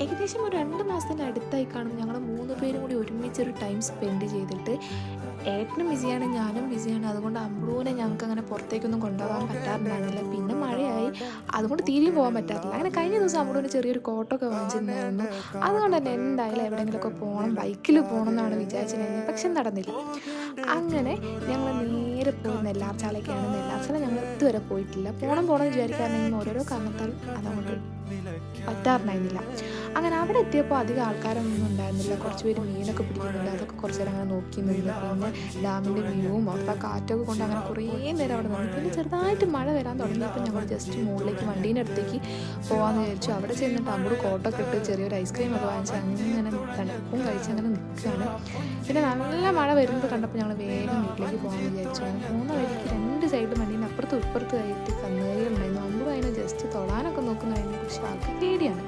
ഏകദേശം ഒരു 2 മാസത്തിൻ്റെ അടുത്തായി കാണും ഞങ്ങൾ 3 പേരും കൂടി ഒരുമിച്ചൊരു ടൈം സ്പെൻഡ് ചെയ്തിട്ട്. ഏട്ടനും ബിസിയാണ്, ഞാനും ബിസിയാണ്. അതുകൊണ്ട് അമ്രുവിനെ ഞങ്ങൾക്കങ്ങനെ പുറത്തേക്കൊന്നും കൊണ്ടുപോകാൻ പറ്റാറുണ്ടായിരുന്നില്ല. പിന്നെ മഴയായി, അതുകൊണ്ട് തീരെയും പോകാൻ പറ്റാറില്ല. അങ്ങനെ കഴിഞ്ഞ ദിവസം അമ്രുവിന് ചെറിയൊരു കോട്ടൊക്കെ വാങ്ങിച്ചിട്ടുണ്ടായിരുന്നു. അതുകൊണ്ട് തന്നെ എന്തായാലും എവിടെയെങ്കിലുമൊക്കെ പോകണം, ബൈക്കിൽ പോകണം എന്നാണ് വിചാരിച്ചിട്ടുണ്ടായിരുന്നത്. പക്ഷെ നടന്നില്ല. അങ്ങനെ ഞങ്ങൾ നേരെ പോയി നെല്ലാർച്ചാലേക്കാണ്. നെല്ലാർച്ചാല ഞങ്ങൾ ഇതുവരെ പോയിട്ടില്ല. പോകണം പോകണം വിചാരിക്കാറുണ്ടെങ്കിലും ഓരോരോ കാരണത്താൽ അതങ്ങോട്ട് പറ്റാറുണ്ടായിരുന്നില്ല. അങ്ങനെ അവിടെ എത്തിയപ്പോൾ അധികം ആൾക്കാരൊന്നും ഉണ്ടായിരുന്നില്ല. കുറച്ച് പേര് മീനൊക്കെ പിടിക്കുന്നുണ്ട്. അതൊക്കെ കുറച്ച് നേരം അങ്ങനെ നോക്കി നിന്ന്. പിന്നെ ഡാമിൻ്റെ വ്യൂവും അവിടുത്തെ കാറ്റൊക്കെ കൊണ്ട് അങ്ങനെ കുറേ നേരം അവിടെ നിന്ന്. പിന്നെ ചെറുതായിട്ട് മഴ വരാൻ തുടങ്ങിയപ്പോൾ ഞങ്ങൾ ജസ്റ്റ് മുകളിലേക്ക് വണ്ടീൻ്റെ അടുത്തേക്ക് പോകാമെന്ന് വിചാരിച്ചു. അവിടെ ചെന്നിട്ട് അമ്മൂട് കോട്ടൊക്കെ ഇട്ട് ചെറിയൊരു ഐസ്ക്രീമൊക്കെ വാങ്ങിച്ച് അങ്ങനെ തണുപ്പും കഴിച്ച് അങ്ങനെ നിൽക്കുകയാണ്. പിന്നെ നല്ല മഴ വരുന്നത് കണ്ടപ്പോൾ ഞങ്ങൾ വേഗം വീട്ടിലേക്ക് പോകാമെന്ന് വിചാരിച്ചു. അങ്ങനെ പോകുന്ന വഴിക്ക് 2 സൈഡിലും വണ്ടീൻ്റെ അപ്പുറത്തും ഇപ്പുറത്തുമായിട്ട് കന്നുകാലികളുണ്ടായിരുന്നു. അമ്മൂട് അതിനെ ജസ്റ്റ് തൊടാനൊക്കെ നോക്കുന്നതായിരുന്നു. പക്ഷേ ആൾക്ക് പേടിയാണ്.